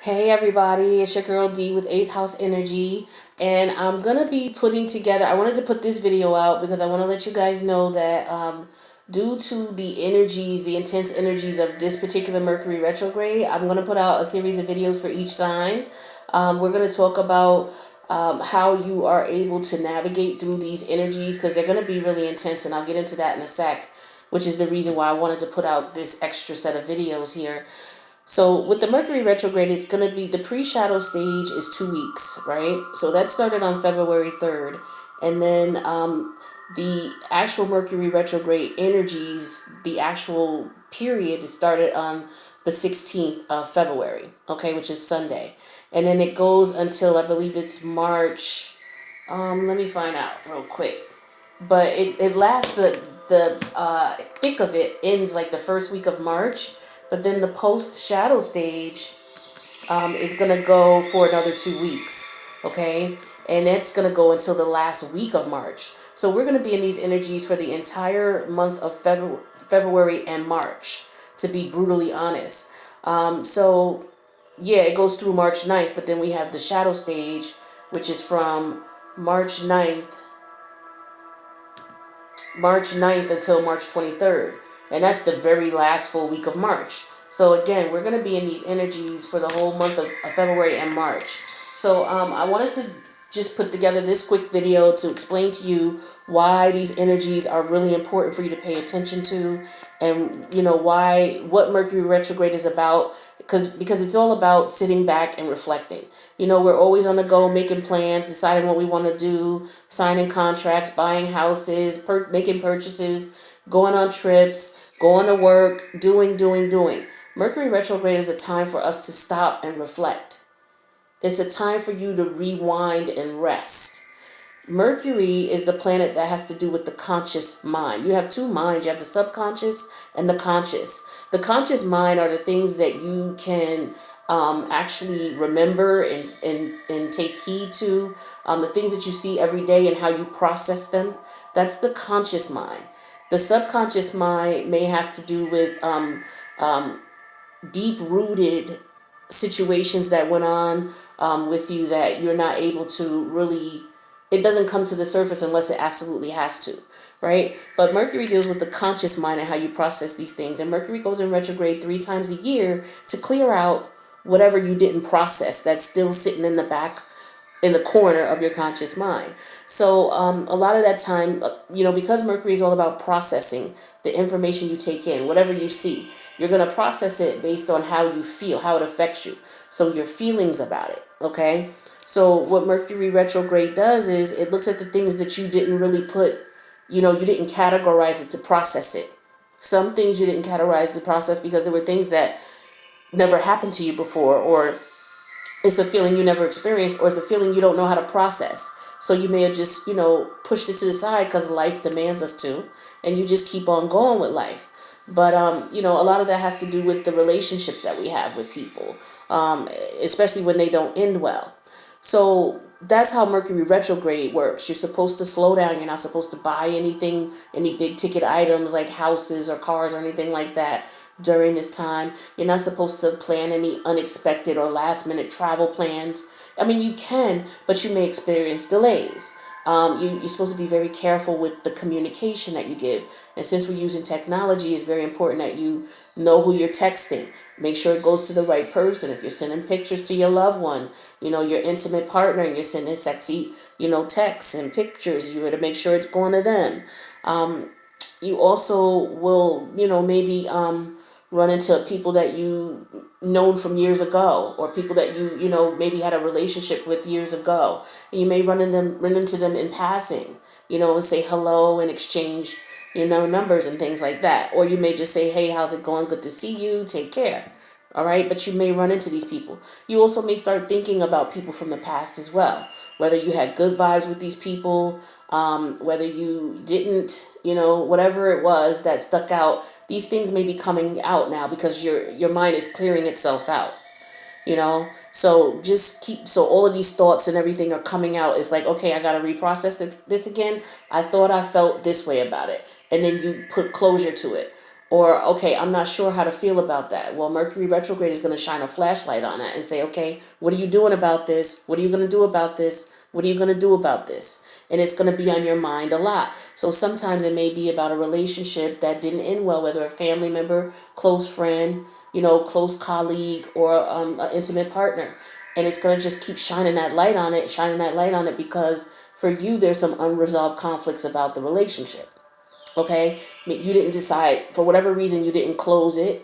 Hey everybody, it's your girl D with 8th House Energy, and I'm gonna be putting together. I wanted to put this video out because I want to let you guys know that due to the energies, the intense energies of this particular Mercury retrograde, I'm gonna put out a series of videos for each sign. We're gonna talk about how you are able to navigate through these energies because they're gonna be really intense, and I'll get into that in a sec, which is the reason why I wanted to put out this extra set of videos here. So with the Mercury retrograde, it's going to be the pre-shadow stage is 2 weeks, right? So that started on February 3rd. And then the actual Mercury retrograde energies, the actual period started on the 16th of February, okay, which is Sunday. And then it goes until I believe it's March. Let me find out real quick. But it lasts the thick of it ends like the first week of March, but then the post shadow stage is gonna go for another 2 weeks, okay, and it's gonna go until the last week of March. So we're gonna be in these energies for the entire month of February and March, to be brutally honest. So yeah, it goes through March 9th, but then we have the shadow stage, which is from March 9th until March 23rd. And that's the very last full week of March. So again, we're going to be in these energies for the whole month of February and March. So I wanted to just put together this quick video to explain to you why these energies are really important for you to pay attention to, and what Mercury retrograde is about, because it's all about sitting back and reflecting. We're always on the go, making plans, deciding what we want to do, signing contracts, buying houses, making purchases, going on trips, going to work, doing. Mercury retrograde is a time for us to stop and reflect. It's a time for you to rewind and rest. Mercury is the planet that has to do with the conscious mind. You have two minds. You have the subconscious and the conscious. The conscious mind are the things that you can actually remember and take heed to, the things that you see every day and how you process them. That's the conscious mind. The subconscious mind may have to do with deep-rooted situations that went on with you that you're not able to really, it doesn't come to the surface unless it absolutely has to, right? But Mercury deals with the conscious mind and how you process these things. And Mercury goes in retrograde 3 times a year to clear out whatever you didn't process that's still sitting in the back, in the corner of your conscious mind. So a lot of that time, because Mercury is all about processing the information you take in, whatever you see, you're going to process it based on how you feel, how it affects you. So your feelings about it, okay? So what Mercury retrograde does is it looks at the things that you didn't really put, you didn't categorize it to process it. Some things you didn't categorize to process because there were things that never happened to you before, or it's a feeling you never experienced, or it's a feeling you don't know how to process. So you may have just, pushed it to the side because life demands us to, and you just keep on going with life. But, a lot of that has to do with the relationships that we have with people, especially when they don't end well. So that's how Mercury retrograde works. You're supposed to slow down. You're not supposed to buy anything, any big ticket items like houses or cars or anything like that during this time. You're not supposed to plan any unexpected or last minute travel plans. I mean, you can, but you may experience delays. You're supposed to be very careful with the communication that you give. And since we're using technology, it's very important that you know who you're texting. Make sure it goes to the right person. If you're sending pictures to your loved one, your intimate partner, and you're sending sexy, texts and pictures, you got to make sure it's going to them. You also will, maybe run into people that you known from years ago, or people that you maybe had a relationship with years ago, and you may run into them in passing, and say hello and exchange numbers and things like that. Or you may just say, hey, how's it going, good to see you, take care. All right, but you may run into these people. You also may start thinking about people from the past as well, whether you had good vibes with these people, whether you didn't, whatever it was that stuck out. These things may be coming out now because your mind is clearing itself out. So all of these thoughts and everything are coming out. It's like, okay, I got to reprocess this again. I thought I felt this way about it, and then you put closure to it. Or, okay, I'm not sure how to feel about that. Well, Mercury retrograde is going to shine a flashlight on that and say, okay, what are you doing about this? What are you going to do about this? What are you going to do about this? And it's going to be on your mind a lot. So sometimes it may be about a relationship that didn't end well, whether a family member, close friend, close colleague, or an intimate partner. And it's going to just keep shining that light on it, because for you, there's some unresolved conflicts about the relationship. Okay, you didn't decide, for whatever reason, you didn't close it,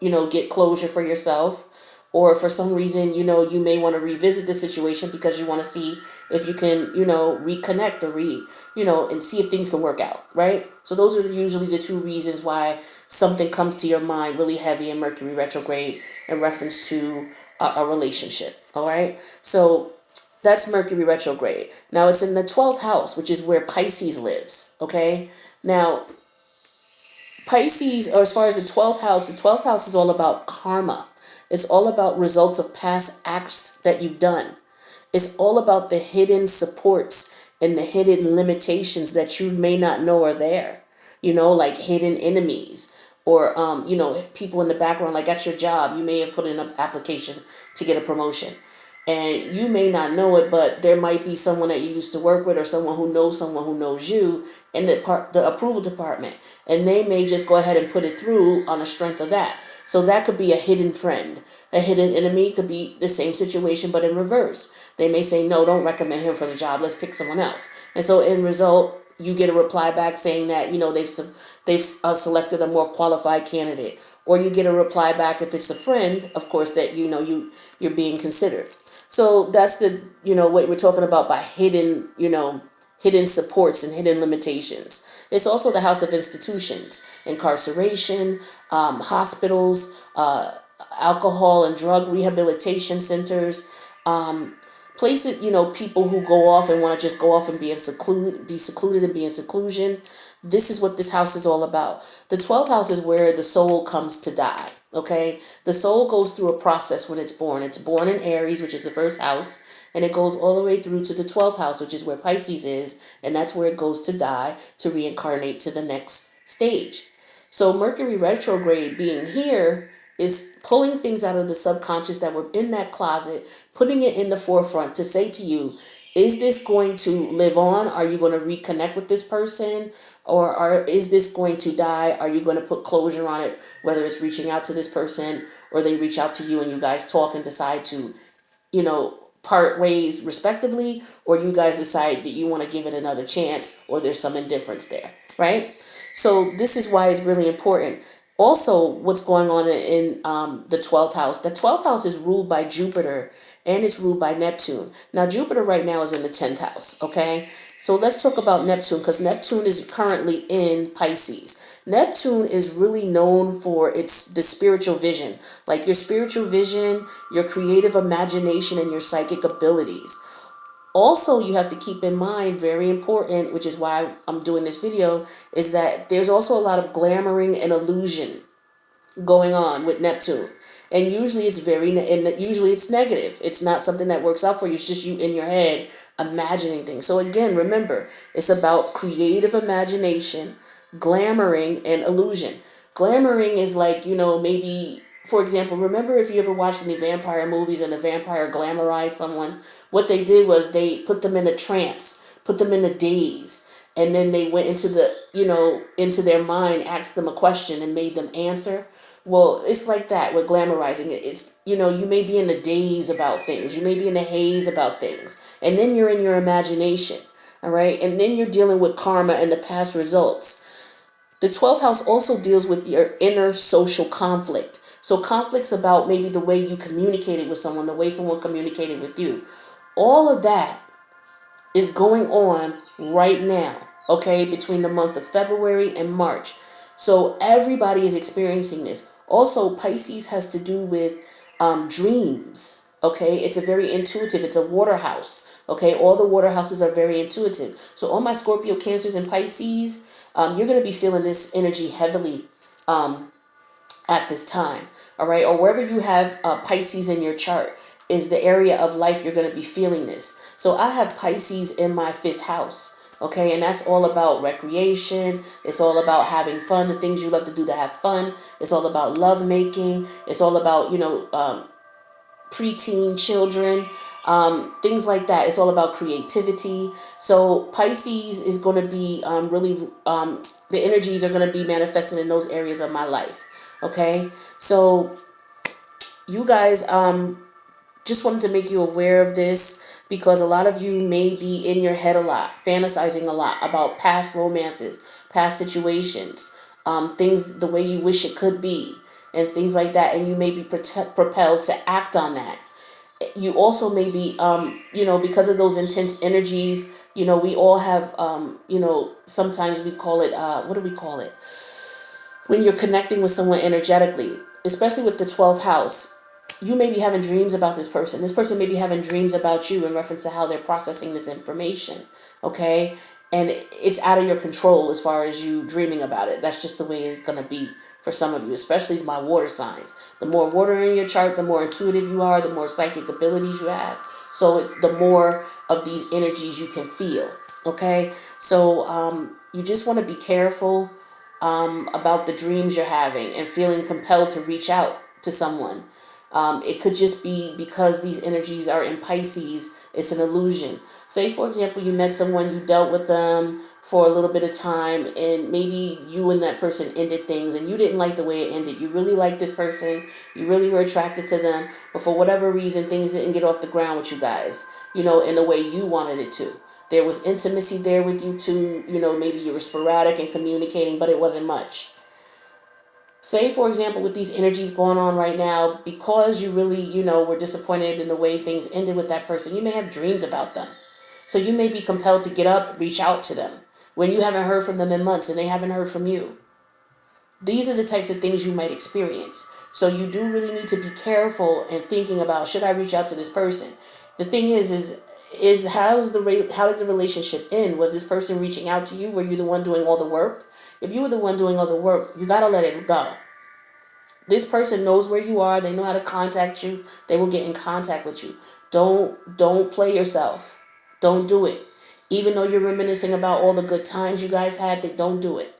get closure for yourself, or for some reason, you may want to revisit the situation because you want to see if you can, reconnect or and see if things can work out, right? So those are usually the two reasons why something comes to your mind really heavy in Mercury retrograde in reference to a relationship. All right, so that's Mercury retrograde. Now it's in the 12th house, which is where Pisces lives. Okay, now Pisces, or as far as the 12th house is all about karma. It's all about results of past acts that you've done. It's all about the hidden supports and the hidden limitations that you may not know are there. Like hidden enemies, or people in the background, like at your job, you may have put in an application to get a promotion. And you may not know it, but there might be someone that you used to work with, or someone who knows you in the approval department, and they may just go ahead and put it through on the strength of that. So that could be a hidden friend. A hidden enemy could be the same situation, but in reverse. They may say, no, don't recommend him for the job. Let's pick someone else. And so in result, you get a reply back saying that they've selected a more qualified candidate, or you get a reply back if it's a friend, of course, that you're being considered. So that's what we're talking about by hidden supports and hidden limitations. It's also the house of institutions, incarceration, hospitals, alcohol and drug rehabilitation centers, places, people who go off and want to just go off and be secluded and be in seclusion. This is what this house is all about. The 12th house is where the soul comes to die. Okay, the soul goes through a process when it's born. It's born in Aries, which is the first house, and it goes all the way through to the 12th house, which is where Pisces is, and that's where it goes to die, to reincarnate to the next stage. So Mercury retrograde being here is pulling things out of the subconscious that were in that closet, putting it in the forefront to say to you, is this going to live on? Are you going to reconnect with this person? Or is this going to die? Are you going to put closure on it, whether it's reaching out to this person or they reach out to you and you guys talk and decide to, part ways respectively, or you guys decide that you want to give it another chance, or there's some indifference there, right? So this is why it's really important. Also, what's going on in the 12th house? The 12th house is ruled by Jupiter and it's ruled by Neptune. Now, Jupiter right now is in the 10th house, okay? So let's talk about Neptune, because Neptune is currently in Pisces. Neptune is really known for the spiritual vision, like your spiritual vision, your creative imagination, and your psychic abilities. Also, you have to keep in mind, very important, which is why I'm doing this video, is that there's also a lot of glamoring and illusion going on with Neptune. And usually usually it's negative. It's not something that works out for you. It's just you in your head imagining things. So again, remember, it's about creative imagination, glamoring, and illusion. Glamoring is like, maybe, for example, remember if you ever watched any vampire movies and the vampire glamorized someone, what they did was they put them in a trance, put them in a daze, and then they went into into their mind, asked them a question and made them answer. Well, it's like that with glamorizing it. It's, you may be in the daze about things. You may be in the haze about things. And then you're in your imagination. All right. And then you're dealing with karma and the past results. The 12th house also deals with your inner social conflict. So conflicts about maybe the way you communicated with someone, the way someone communicated with you. All of that is going on right now, okay, between the month of February and March. So everybody is experiencing this. Also, Pisces has to do with dreams, okay? It's a very intuitive, it's a water house, okay? All the water houses are very intuitive. So all my Scorpio, Cancers, and Pisces, you're going to be feeling this energy heavily at this time, all right? Or wherever you have Pisces in your chart is the area of life you're going to be feeling this. So I have Pisces in my 5th house. Okay, and that's all about recreation. It's all about having fun, the things you love to do to have fun. It's all about love making. It's all about, preteen children, things like that. It's all about creativity. So Pisces is going to be really, the energies are going to be manifested in those areas of my life. Okay, so you guys, just wanted to make you aware of this because a lot of you may be in your head a lot, fantasizing a lot about past romances, past situations, things the way you wish it could be, and things like that. And you may be propelled to act on that. You also may be, because of those intense energies, we all have, sometimes we call it, what do we call it? When you're connecting with someone energetically, especially with the 12th house, you may be having dreams about this person. This person may be having dreams about you in reference to how they're processing this information. Okay? And it's out of your control as far as you dreaming about it. That's just the way it's going to be for some of you, especially my water signs. The more water in your chart, the more intuitive you are, the more psychic abilities you have. So it's the more of these energies you can feel. Okay? So you just want to be careful about the dreams you're having and feeling compelled to reach out to someone. It could just be because these energies are in Pisces. It's an illusion. Say, for example, you met someone, you dealt with them for a little bit of time, and maybe you and that person ended things and you didn't like the way it ended. You really liked this person. You really were attracted to them. But for whatever reason, things didn't get off the ground with you guys, in the way you wanted it to. There was intimacy there with you two, maybe you were sporadic and communicating, but it wasn't much. Say, for example, with these energies going on right now, because you really, were disappointed in the way things ended with that person, you may have dreams about them. So you may be compelled to get up, reach out to them when you haven't heard from them in months and they haven't heard from you. These are the types of things you might experience. So you do really need to be careful and thinking about, should I reach out to this person? The thing is how did the relationship end? Was this person reaching out to you? Were you the one doing all the work? If you were the one doing all the work, you got to let it go. This person knows where you are. They know how to contact you. They will get in contact with you. Don't play yourself. Don't do it. Even though you're reminiscing about all the good times you guys had, don't do it.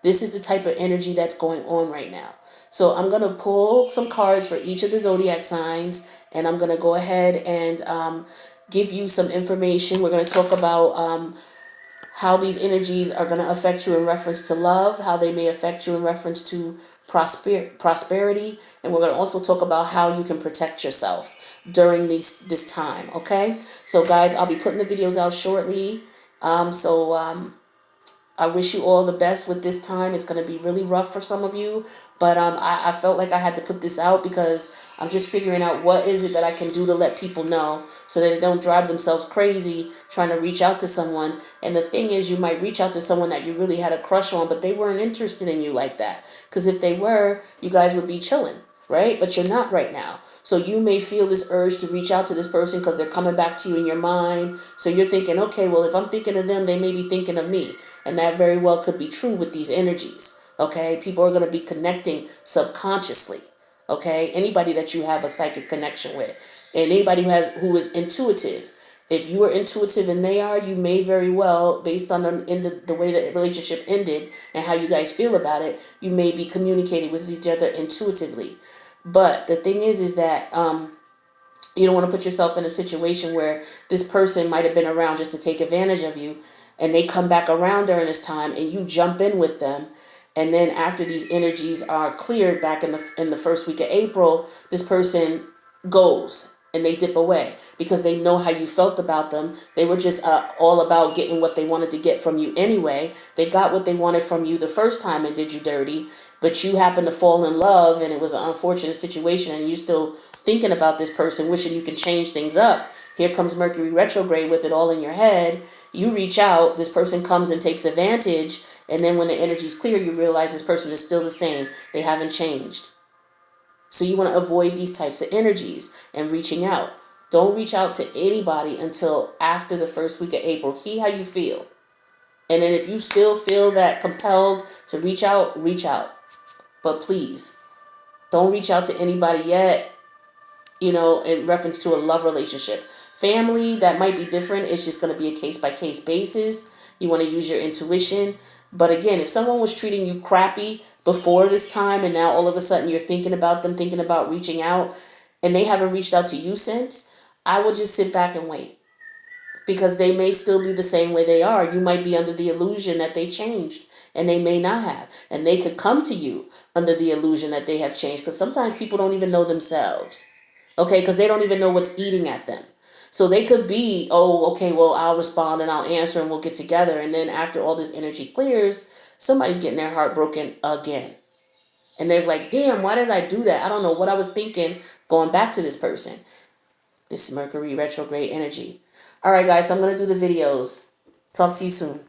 This is the type of energy that's going on right now. So I'm going to pull some cards for each of the zodiac signs, and I'm going to go ahead and give you some information. We're going to talk about how these energies are going to affect you in reference to love, how they may affect you in reference to prosperity, and we're going to also talk about how you can protect yourself during this time, okay? So guys, I'll be putting the videos out shortly. I wish you all the best with this time. It's going to be really rough for some of you, but I felt like I had to put this out because I'm just figuring out what is it that I can do to let people know so that they don't drive themselves crazy trying to reach out to someone. And the thing is, you might reach out to someone that you really had a crush on, but they weren't interested in you like that. Because if they were, you guys would be chilling, right? But you're not right now. So you may feel this urge to reach out to this person because they're coming back to you in your mind. So you're thinking, okay, well, if I'm thinking of them, they may be thinking of me. And that very well could be true with these energies. Okay, people are going to be connecting subconsciously. Okay, anybody that you have a psychic connection with, and anybody who is intuitive. If you are intuitive and they are, you may very well, based on the way the relationship ended and how you guys feel about it, you may be communicating with each other intuitively. But the thing is that you don't want to put yourself in a situation where this person might have been around just to take advantage of you, and they come back around during this time, and you jump in with them, and then after these energies are cleared back in the first week of April, this person goes and they dip away because they know how you felt about them. They were just all about getting what they wanted to get from you anyway. They got what they wanted from you the first time and did you dirty, but you happened to fall in love and it was an unfortunate situation and you're still thinking about this person, wishing you can change things up. Here comes Mercury retrograde with it all in your head. You reach out, this person comes and takes advantage, and then when the energy's clear, you realize this person is still the same. They haven't changed. So you want to avoid these types of energies and reaching out. Don't reach out to anybody until after the first week of April. See how you feel. And then if you still feel that compelled to reach out, reach out. But please, don't reach out to anybody yet, in reference to a love relationship. Family, that might be different. It's just going to be a case-by-case basis. You want to use your intuition. But again, if someone was treating you crappy before this time and now all of a sudden you're thinking about them, thinking about reaching out, and they haven't reached out to you since, I would just sit back and wait, because they may still be the same way they are. You might be under the illusion that they changed, and they may not have. And they could come to you under the illusion that they have changed, because sometimes people don't even know themselves, okay, because they don't even know what's eating at them. So they could be, oh, okay, well, I'll respond and I'll answer and we'll get together. And then after all this energy clears, somebody's getting their heart broken again. And they're like, damn, why did I do that? I don't know what I was thinking going back to this person. This Mercury retrograde energy. All right, guys, so I'm going to do the videos. Talk to you soon.